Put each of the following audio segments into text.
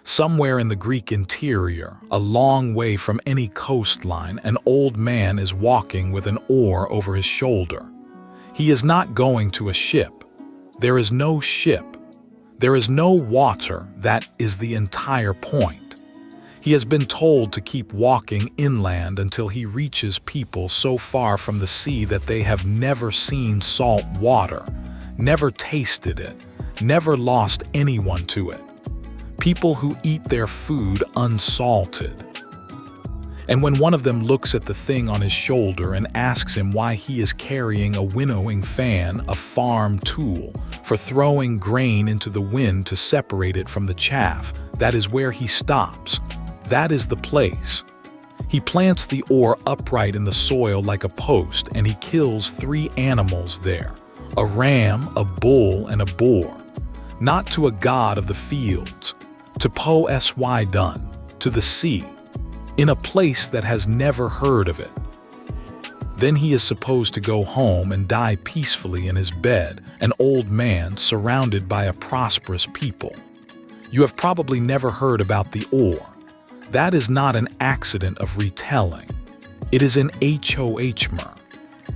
Somewhere in the Greek interior, a long way from any coastline, an old man is walking with an oar over his shoulder. He is not going to a ship. There is no ship. There is no water. That is the entire point. He has been told to keep walking inland until he reaches people so far from the sea that they have never seen salt water, never tasted it, never lost anyone to it. People who eat their food unsalted. And when one of them looks at the thing on his shoulder and asks him why he is carrying a winnowing fan, a farm tool, for throwing grain into the wind to separate it from the chaff, that is where he stops. That is the place. He plants the oar upright in the soil like a post, and he kills 3 animals there, a ram, a bull, and a boar. Not to a god of the fields, to Poseidon, to the sea, in a place that has never heard of it. Then he is supposed to go home and die peacefully in his bed, an old man surrounded by a prosperous people. You have probably never heard about the oar. That is not an accident of retelling. It is in Hohmer.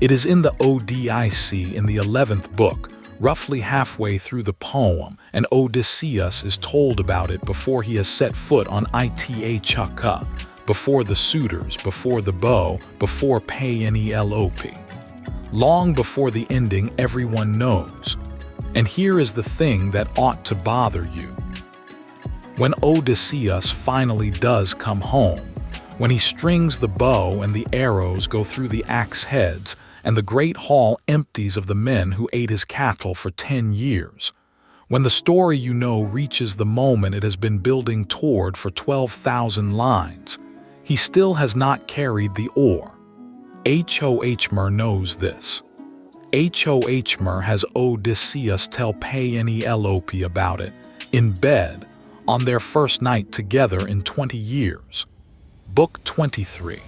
It is in the Odyssey in the 11th book, roughly halfway through the poem, and Odysseus is told about it before he has set foot on Ithaca, before the suitors, before the bow, before Penelope. Long before the ending, everyone knows. And here is the thing that ought to bother you. When Odysseus finally does come home, when he strings the bow and the arrows go through the axe heads, and the great hall empties of the men who ate his cattle for 10 years, when the story you know reaches the moment it has been building toward for 12,000 lines, he still has not carried the oar. Hohmer knows this. Hohmer has Odysseus tell Penelope about it, in bed, on their first night together in 20 years. Book 23.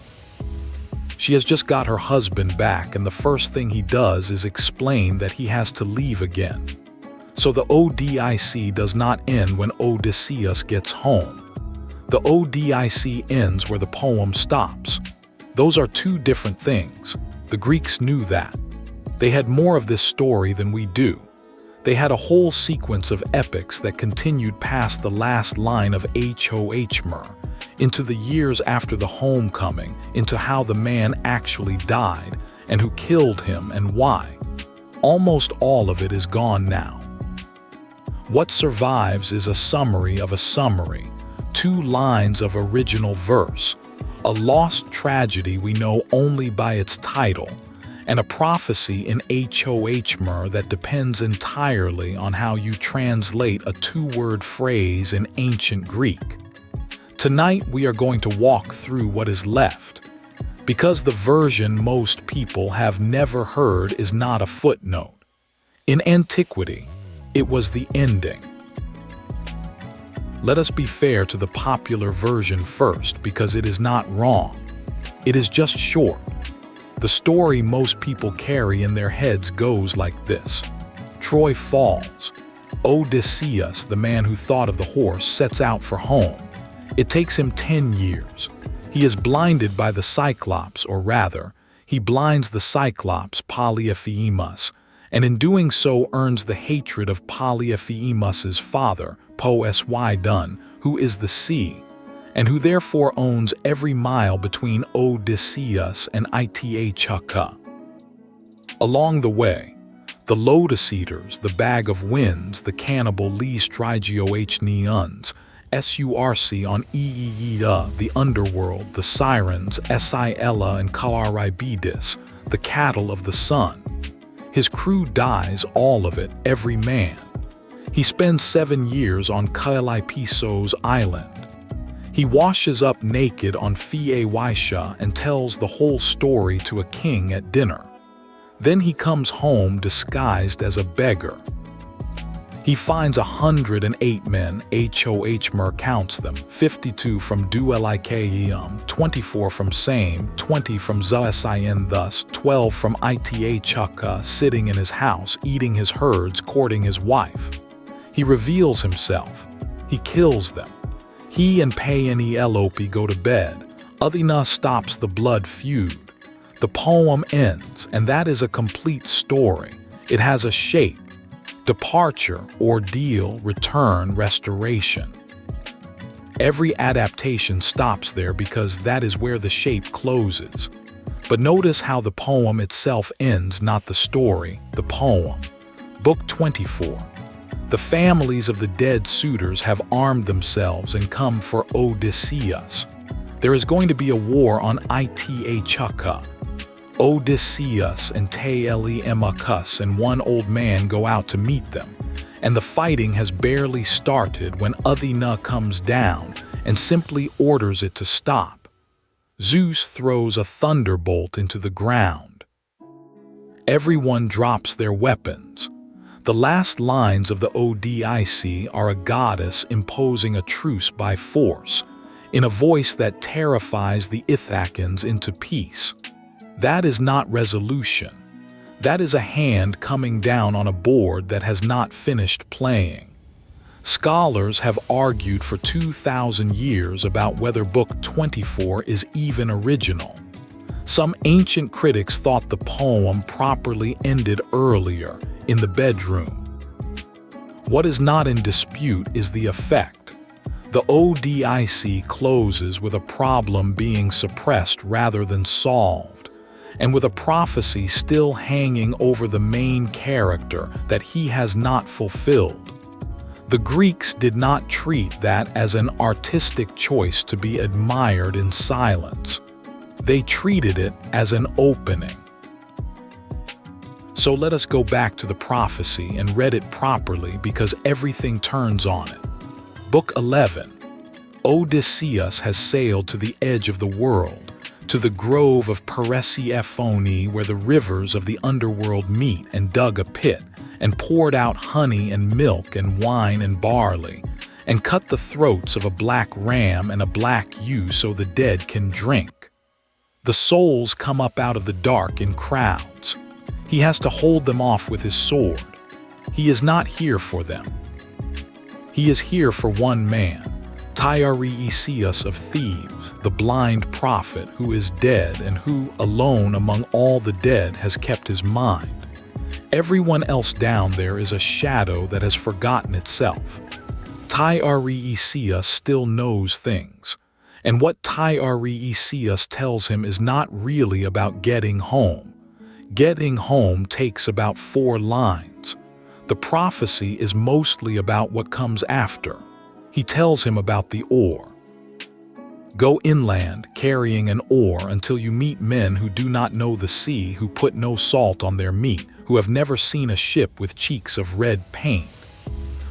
She has just got her husband back, and the first thing he does is explain that he has to leave again. So the Odyssey does not end when Odysseus gets home. The Odyssey ends where the poem stops. Those are 2 different things. The Greeks knew that. They had more of this story than we do. They had a whole sequence of epics that continued past the last line of Hohmer, into the years after the homecoming, into how the man actually died, and who killed him and why. Almost all of it is gone now. What survives is a summary of a summary, 2 lines of original verse, a lost tragedy we know only by its title, and a prophecy in Hohmer that depends entirely on how you translate a 2-word phrase in ancient Greek. Tonight we are going to walk through what is left, because the version most people have never heard is not a footnote. In antiquity, it was the ending. Let us be fair to the popular version first, because it is not wrong. It is just short. The story most people carry in their heads goes like this. Troy falls. Odysseus, the man who thought of the horse, sets out for home. It takes him 10 years. He is blinded by the Cyclops, or rather, he blinds the Cyclops, Polyphemus, and in doing so earns the hatred of Polyphemus's father, Poseidon, who is the sea, and who therefore owns every mile between Odysseus and Ithaca. Along the way, the Lotus Eaters, the Bag of Winds, the cannibal Strigiohneons, Surc on Eeea, the underworld, the Sirens, Scylla and Charybdis, the cattle of the sun. His crew dies, all of it, every man. He spends 7 years on Calypso's island. He washes up naked on Phaeacia and tells the whole story to a king at dinner. Then he comes home disguised as a beggar. He finds 108 men, Hohmer counts them, 52 from Duelicaeum, 24 from Same, 20 from Zoesian, thus 12 from Ithaca, sitting in his house, eating his herds, courting his wife. He reveals himself. He kills them. He and Penelope go to bed. Athena stops the blood feud. The poem ends, and that is a complete story. It has a shape: departure, ordeal, return, restoration. Every adaptation stops there because that is where the shape closes. But notice how the poem itself ends, not the story, the poem. Book 24. The families of the dead suitors have armed themselves and come for Odysseus. There is going to be a war on Ithaca. Odysseus and Telemachus and one old man go out to meet them, and the fighting has barely started when Athena comes down and simply orders it to stop. Zeus throws a thunderbolt into the ground. Everyone drops their weapons. The last lines of the Odyssey are a goddess imposing a truce by force, in a voice that terrifies the Ithacans into peace. That is not resolution. That is a hand coming down on a board that has not finished playing. Scholars have argued for 2,000 years about whether Book 24 is even original. Some ancient critics thought the poem properly ended earlier, in the bedroom. What is not in dispute is the effect. The Odyssey closes with a problem being suppressed rather than solved, and with a prophecy still hanging over the main character that he has not fulfilled. The Greeks did not treat that as an artistic choice to be admired in silence. They treated it as an opening. So let us go back to the prophecy and read it properly, because everything turns on it. Book 11. Odysseus has sailed to the edge of the world, to the grove of Persephone, where the rivers of the underworld meet, and dug a pit, and poured out honey and milk and wine and barley, and cut the throats of a black ram and a black ewe so the dead can drink. The souls come up out of the dark in crowds. He has to hold them off with his sword. He is not here for them. He is here for one man, Tiresias of Thebes, the blind prophet who is dead and who, alone among all the dead, has kept his mind. Everyone else down there is a shadow that has forgotten itself. Tiresias still knows things, and what Tiresias tells him is not really about getting home. Getting home takes about 4 lines. The prophecy is mostly about what comes after. He tells him about the oar. Go inland carrying an oar until you meet men who do not know the sea, who put no salt on their meat, who have never seen a ship with cheeks of red paint.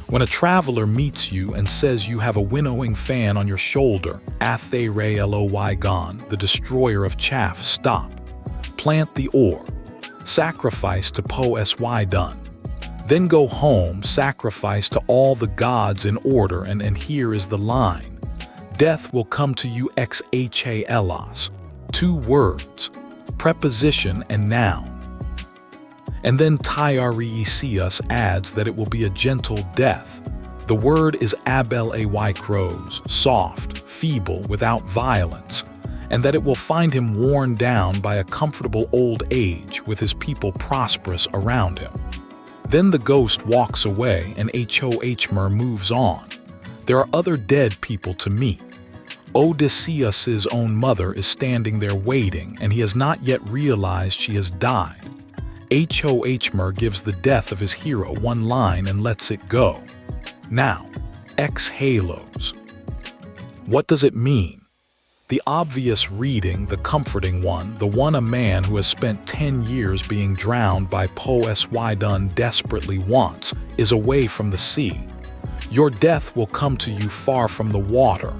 When a traveler meets you and says you have a winnowing fan on your shoulder, Atheireloigon, the destroyer of chaff, stop. Plant the oar. Sacrifice to Poseidon. Then go home, sacrifice to all the gods in order, and here is the line. Death will come to you ex halos. 2 words, preposition and noun. And then Tiresias adds that it will be a gentle death. The word is abelaikros, soft, feeble, without violence, and that it will find him worn down by a comfortable old age with his people prosperous around him. Then the ghost walks away and Hohmer moves on. There are other dead people to meet. Odysseus's own mother is standing there waiting, and he has not yet realized she has died. Hohmer gives the death of his hero 1 line and lets it go. Now, ex halos. What does it mean? The obvious reading, the comforting one, the one a man who has spent 10 years being drowned by Poseidon desperately wants, is away from the sea. Your death will come to you far from the water.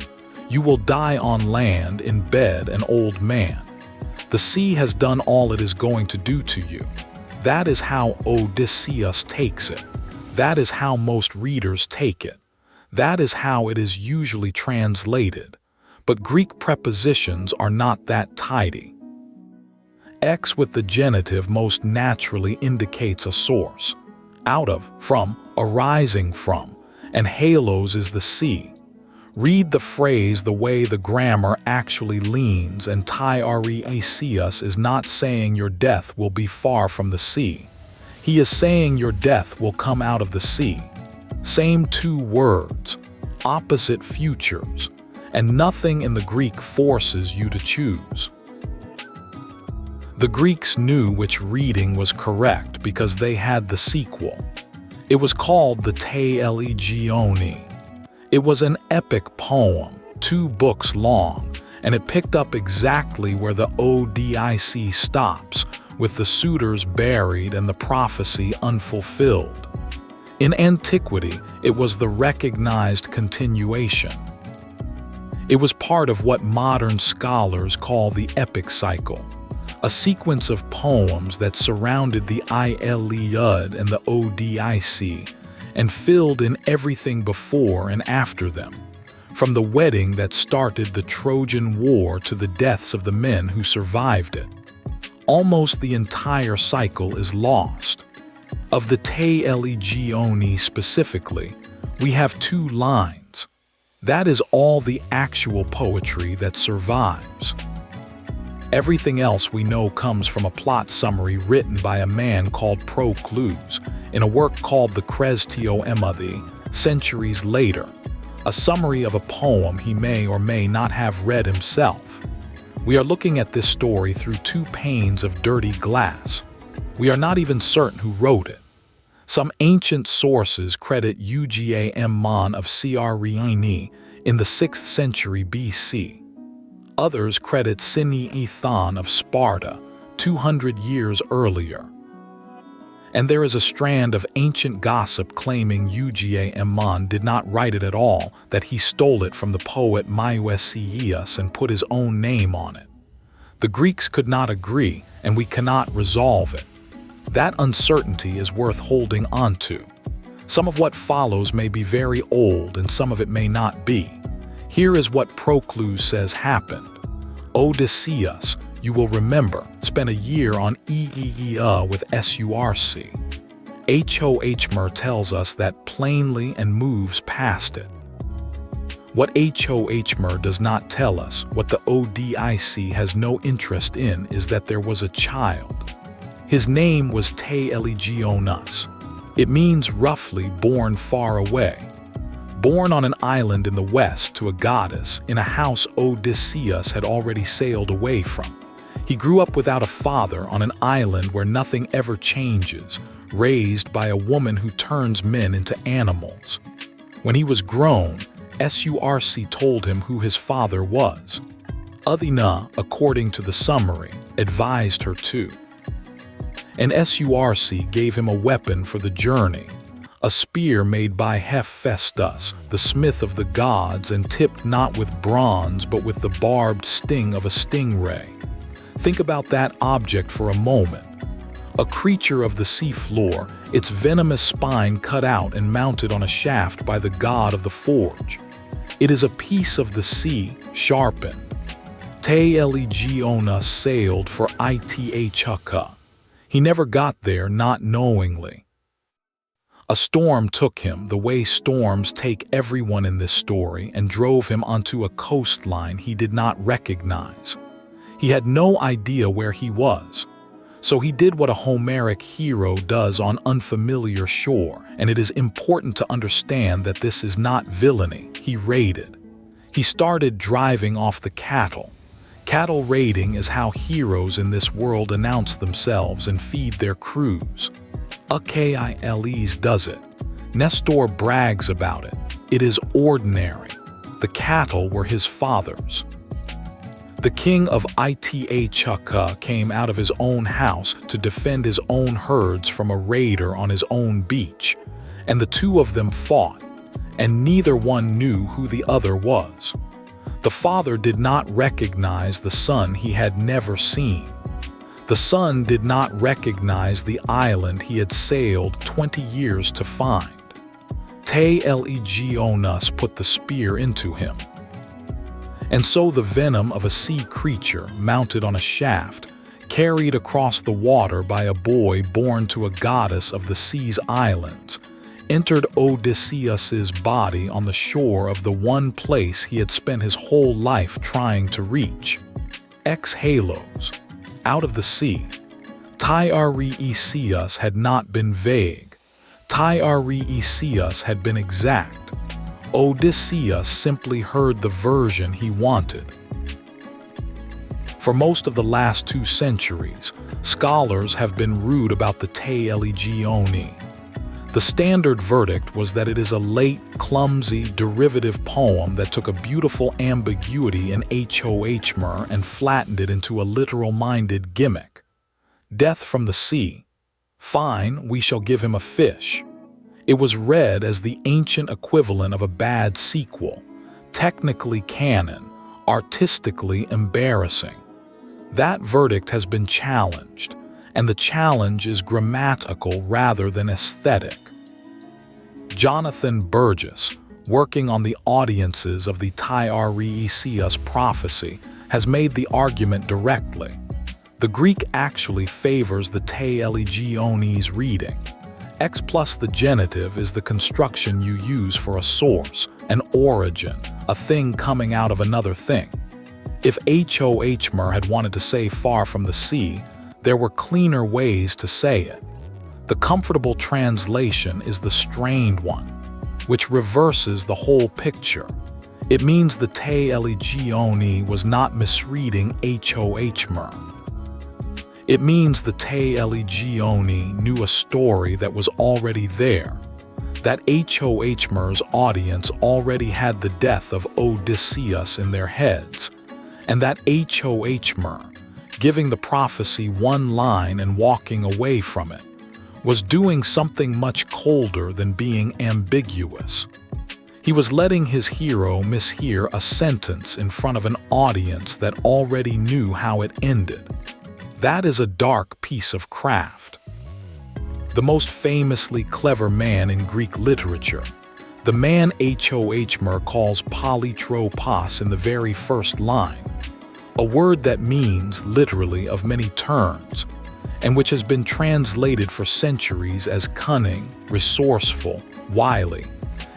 You will die on land, in bed, an old man. The sea has done all it is going to do to you. That is how Odysseus takes it. That is how most readers take it. That is how it is usually translated. But Greek prepositions are not that tidy. Ex with the genitive most naturally indicates a source. Out of, from, arising from, and halos is the sea. Read the phrase the way the grammar actually leans, and Tiresias is not saying your death will be far from the sea. He is saying your death will come out of the sea. Same two words, opposite futures, and nothing in the Greek forces you to choose. The Greeks knew which reading was correct because they had the sequel. It was called the Telegony. It was an epic poem, 2 books long, and it picked up exactly where the Odyssey stops, with the suitors buried and the prophecy unfulfilled. In antiquity, it was the recognized continuation. It was part of what modern scholars call the epic cycle, a sequence of poems that surrounded the Iliad and the Odyssey and filled in everything before and after them, from the wedding that started the Trojan War to the deaths of the men who survived it. Almost the entire cycle is lost. Of the Telegony specifically, we have 2 lines. That is all the actual poetry that survives. Everything else we know comes from a plot summary written by a man called Proclus in a work called the Tiresias, centuries later, a summary of a poem he may or may not have read himself. We are looking at this story through 2 panes of dirty glass. We are not even certain who wrote it. Some ancient sources credit Ugam of Cyrene in the 6th century BC. Others credit Ithaca of Sparta 200 years earlier. And there is a strand of ancient gossip claiming Ugam did not write it at all, that he stole it from the poet Odysseus and put his own name on it. The Greeks could not agree, and we cannot resolve it. That uncertainty is worth holding onto. Some of what follows may be very old and some of it may not be. Here is what Proclus says happened. Odysseus, you will remember, spent a year on Ithaca with Surc. Homer tells us that plainly and moves past it. What Homer does not tell us, what the Odyssey has no interest in, is that there was a child. His name was Telegony. It means roughly born far away. Born on an island in the west to a goddess in a house Odysseus had already sailed away from. He grew up without a father on an island where nothing ever changes, raised by a woman who turns men into animals. When he was grown, Surc told him who his father was. Athena, according to the summary, advised her too. And Surc gave him a weapon for the journey, a spear made by Hephaestus, the smith of the gods, and tipped not with bronze but with the barbed sting of a stingray. Think about that object for a moment. A creature of the seafloor, its venomous spine cut out and mounted on a shaft by the god of the forge. It is a piece of the sea, sharpened. Telegony sailed for Ithaca. He never got there not knowingly. A storm took him, the way storms take everyone in this story, and drove him onto a coastline he did not recognize. He had no idea where he was. So he did what a Homeric hero does on unfamiliar shore, and it is important to understand that this is not villainy. He raided. He started driving off the cattle. Cattle raiding is how heroes in this world announce themselves and feed their crews. Achilles does it. Nestor brags about it. It is ordinary. The cattle were his father's. The king of Ithaca came out of his own house to defend his own herds from a raider on his own beach, and the 2 of them fought, and neither one knew who the other was. The father did not recognize the son he had never seen. The son did not recognize the island he had sailed 20 years to find. Telegony put the spear into him. And so the venom of a sea creature mounted on a shaft, carried across the water by a boy born to a goddess of the sea's islands, entered Odysseus's body on the shore of the one place he had spent his whole life trying to reach. Ex-halos, out of the sea. Tiresias had not been vague. Tiresias had been exact. Odysseus simply heard the version he wanted. For most of the last 2 centuries, scholars have been rude about the Telegony. The standard verdict was that it is a late, clumsy, derivative poem that took a beautiful ambiguity in hohmer and flattened it into a literal-minded gimmick. Death from the sea. Fine, we shall give him a fish. It was read as the ancient equivalent of a bad sequel, technically canon, artistically embarrassing. That verdict has been challenged, and the challenge is grammatical rather than aesthetic. Jonathan Burgess, working on the audiences of the Tiresias prophecy, has made the argument directly. The Greek actually favors the Telegony's reading. X plus the genitive is the construction you use for a source, an origin, a thing coming out of another thing. If hohmer had wanted to say far from the sea, there were cleaner ways to say it. The comfortable translation is the strained one, which reverses the whole picture. It means the Telegony was not misreading hohmer. It means the Telegony knew a story that was already there, that hohmer's audience already had the death of Odysseus in their heads, and that hohmer, giving the prophecy one line and walking away from it, was doing something much colder than being ambiguous. He was letting his hero mishear a sentence in front of an audience that already knew how it ended. That is a dark piece of craft. The most famously clever man in Greek literature, the man hohmer calls polytropos in the very first line, a word that means literally of many turns, and which has been translated for centuries as cunning, resourceful, wily,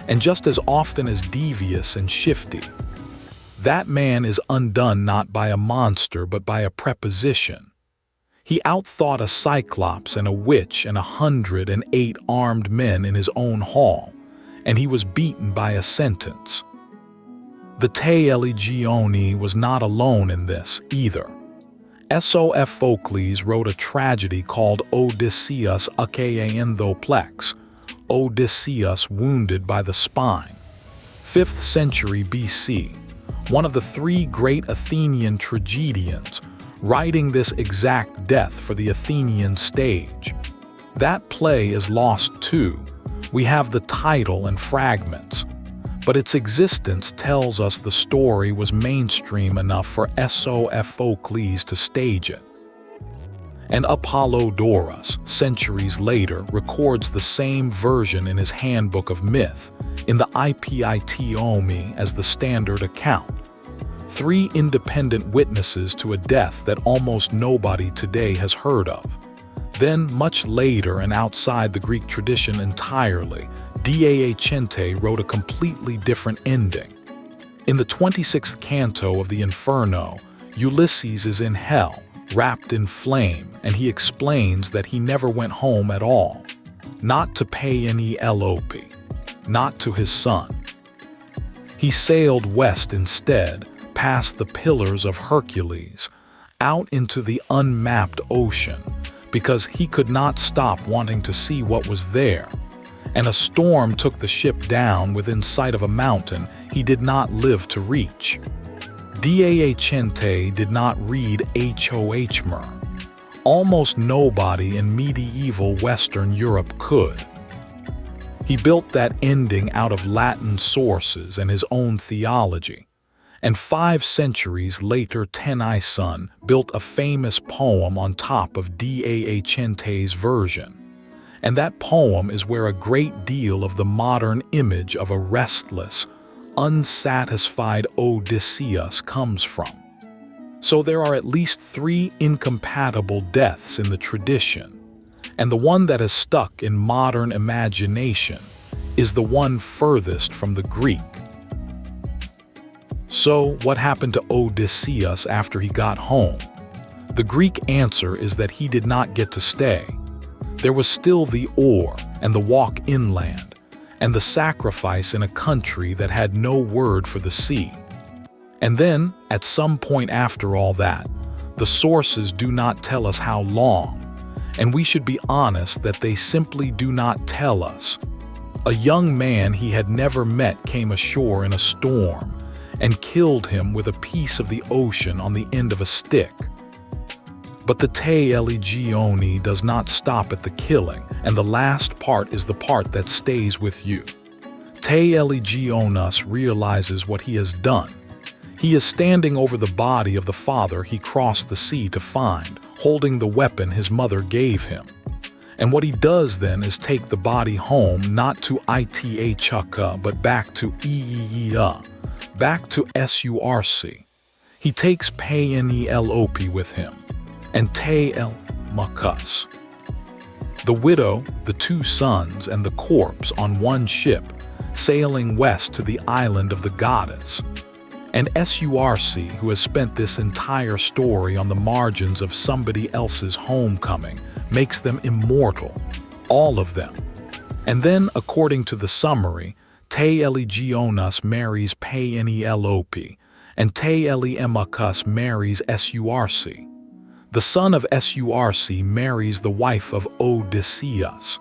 and just as often as devious and shifty. That man is undone not by a monster but by a preposition. He outthought a cyclops and a witch and 108 armed men in his own hall, and he was beaten by a sentence. The Telegony was not alone in this, either. Sophocles wrote a tragedy called Odysseus Akaenthoplex, Odysseus wounded by the spine. 5th century BC, one of the 3 great Athenian tragedians, writing this exact death for the Athenian stage. That play is lost too. We have the title and fragments, but its existence tells us the story was mainstream enough for Sophocles to stage it. And Apollodorus, centuries later, records the same version in his Handbook of Myth, in the Ipitomi as the standard account. 3 independent witnesses to a death that almost nobody today has heard of. Then, much later and outside the Greek tradition entirely, Dante wrote a completely different ending. In the 26th canto of the Inferno, Ulysses is in hell, wrapped in flame, and he explains that he never went home at all. Not to Penelope, not to his son. He sailed west instead, past the Pillars of Hercules, out into the unmapped ocean, because he could not stop wanting to see what was there, and a storm took the ship down within sight of a mountain he did not live to reach. Dante did not read hohmer. Almost nobody in medieval Western Europe could. He built that ending out of Latin sources and his own theology. And 5 centuries later, Tennyson built a famous poem on top of Dante's version. And that poem is where a great deal of the modern image of a restless, unsatisfied Odysseus comes from. So there are at least 3 incompatible deaths in the tradition, and the one that has stuck in modern imagination is the one furthest from the Greek. So, what happened to Odysseus after he got home? The Greek answer is that he did not get to stay. There was still the oar and the walk inland, and the sacrifice in a country that had no word for the sea. And then, at some point after all that, the sources do not tell us how long, and we should be honest that they simply do not tell us. A young man he had never met came ashore in a storm and killed him with a piece of the ocean on the end of a stick. But the Telegony does not stop at the killing, and the last part is the part that stays with you. Telegony realizes what he has done. He is standing over the body of the father he crossed the sea to find, holding the weapon his mother gave him. And what he does then is take the body home, not to Ithaca, but back to Ea, back to Surc. He takes Penelope with him, and Telemachus, the widow, the 2 sons, and the corpse on one ship, sailing west to the island of the goddess. And Surc, who has spent this entire story on the margins of somebody else's homecoming, makes them immortal, all of them. And then, according to the summary, Telegony marries Penelope, and Telemachus marries Surc. The son of Surc marries the wife of Odysseus.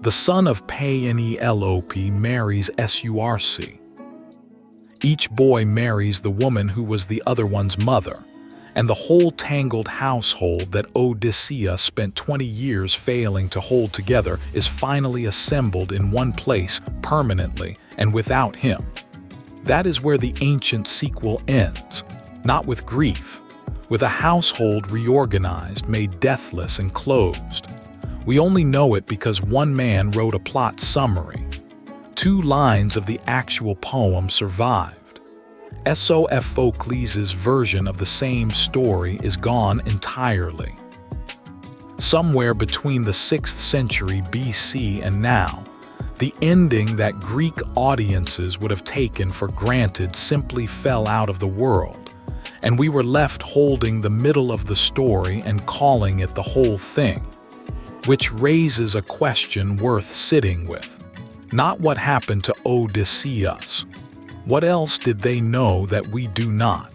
The son of Penelope marries Surc. Each boy marries the woman who was the other one's mother, and the whole tangled household that Odysseus spent 20 years failing to hold together is finally assembled in one place permanently and without him. That is where the ancient sequel ends, not with grief, with a household reorganized, made deathless and closed. We only know it because one man wrote a plot summary. 2 lines of the actual poem survived. Sophocles' version of the same story is gone entirely. Somewhere between the 6th century BC and now, the ending that Greek audiences would have taken for granted simply fell out of the world, and we were left holding the middle of the story and calling it the whole thing, which raises a question worth sitting with. Not what happened to Odysseus. What else did they know that we do not?